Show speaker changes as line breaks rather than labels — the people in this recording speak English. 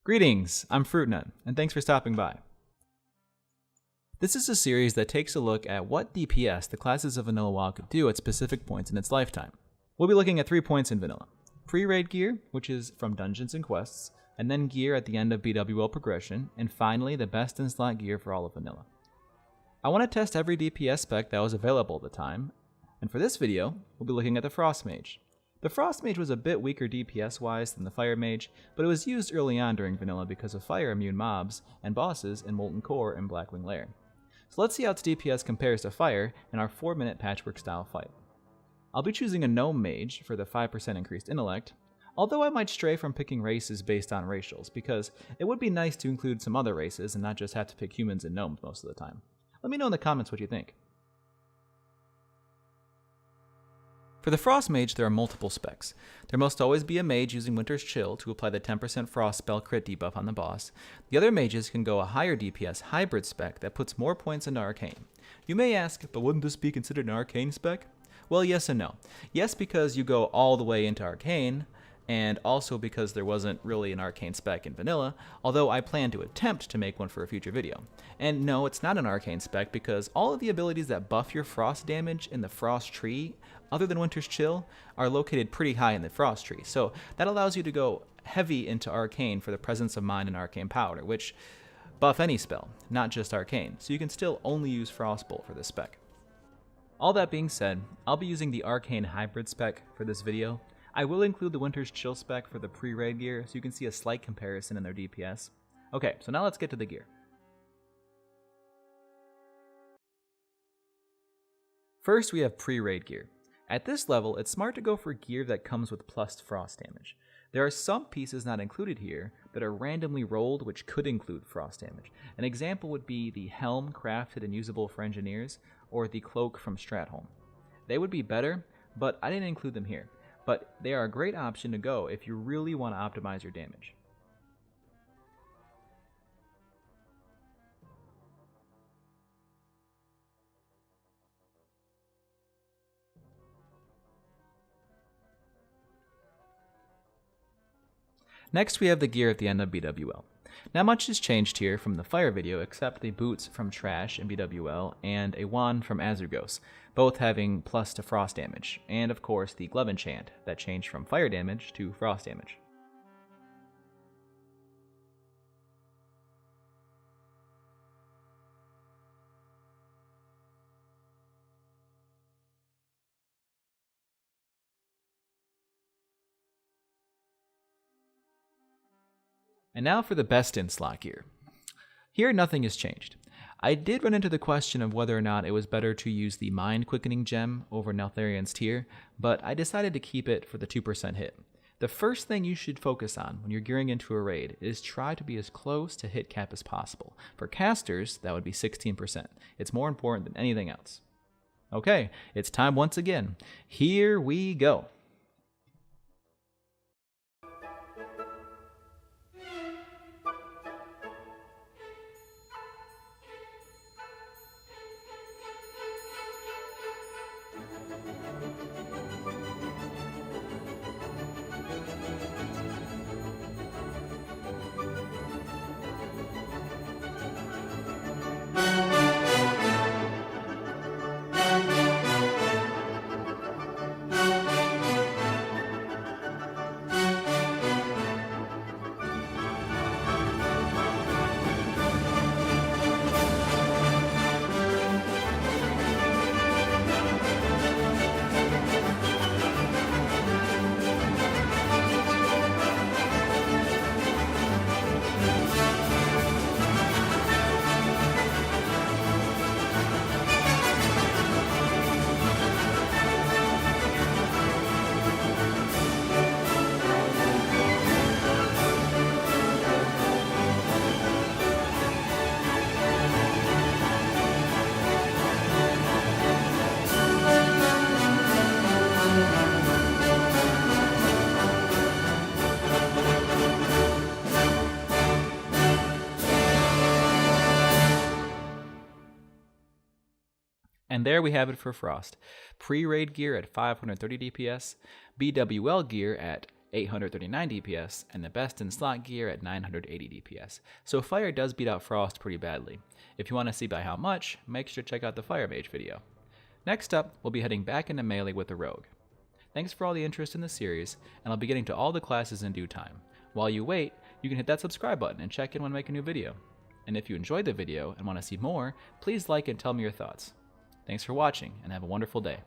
Greetings, I'm FruitNut, and thanks for stopping by. This is a series that takes a look at what DPS the classes of Vanilla WoW could do at specific points in its lifetime. We'll be looking at 3 points in Vanilla. Pre-raid gear, which is from dungeons and quests, and then gear at the end of BWL progression, and finally the best in slot gear for all of Vanilla. I want to test every DPS spec that was available at the time, and for this video, we'll be looking at the Frost Mage. The Frost Mage was a bit weaker DPS-wise than the Fire Mage, but it was used early on during Vanilla because of fire-immune mobs and bosses in Molten Core and Blackwing Lair. So let's see how its DPS compares to Fire in our 4-minute Patchwerk style fight. I'll be choosing a Gnome Mage for the 5% increased intellect, although I might stray from picking races based on racials, because it would be nice to include some other races and not just have to pick humans and gnomes most of the time. Let me know in the comments what you think. For the Frost Mage, there are multiple specs. There must always be a mage using Winter's Chill to apply the 10% Frost spell crit debuff on the boss. The other mages can go a higher DPS hybrid spec that puts more points into Arcane. You may ask, but wouldn't this be considered an Arcane spec? Well, yes and no. Yes, because you go all the way into Arcane, and also because there wasn't really an Arcane spec in Vanilla, although I plan to attempt to make one for a future video. And no, it's not an Arcane spec because all of the abilities that buff your Frost damage in the Frost tree, other than Winter's Chill, are located pretty high in the Frost tree. So that allows you to go heavy into Arcane for the Presence of Mind and Arcane Powder, which buff any spell, not just Arcane. So you can still only use Frostbolt for this spec. All that being said, I'll be using the Arcane Hybrid spec for this video. I will include the Winter's Chill spec for the pre-raid gear so you can see a slight comparison in their DPS. Okay, so now let's get to the gear. First we have pre-raid gear. At this level, it's smart to go for gear that comes with plus frost damage. There are some pieces not included here that are randomly rolled which could include frost damage. An example would be the helm crafted and usable for engineers, or the cloak from Stratholme. They would be better, but I didn't include them here. But they are a great option to go if you really want to optimize your damage. Next we have the gear at the end of BWL. Not much has changed here from the Fire video except the boots from Trash in BWL and a wand from Azurgos, both having plus to frost damage, and of course the glove enchant that changed from fire damage to frost damage. And now for the best in slot gear. Here nothing has changed. I did run into the question of whether or not it was better to use the Mind Quickening gem over Neltharion's Tear, but I decided to keep it for the 2% hit. The first thing you should focus on when you're gearing into a raid is try to be as close to hit cap as possible. For casters, that would be 16%. It's more important than anything else. Okay, it's time once again. Here we go. And there we have it for Frost. Pre-raid gear at 530 DPS, BWL gear at 839 DPS, and the best in slot gear at 980 DPS. So Fire does beat out Frost pretty badly. If you want to see by how much, make sure to check out the Fire Mage video. Next up, we'll be heading back into melee with the Rogue. Thanks for all the interest in the series, and I'll be getting to all the classes in due time. While you wait, you can hit that subscribe button and check in when I make a new video. And if you enjoyed the video and want to see more, please like and tell me your thoughts. Thanks for watching, and have a wonderful day.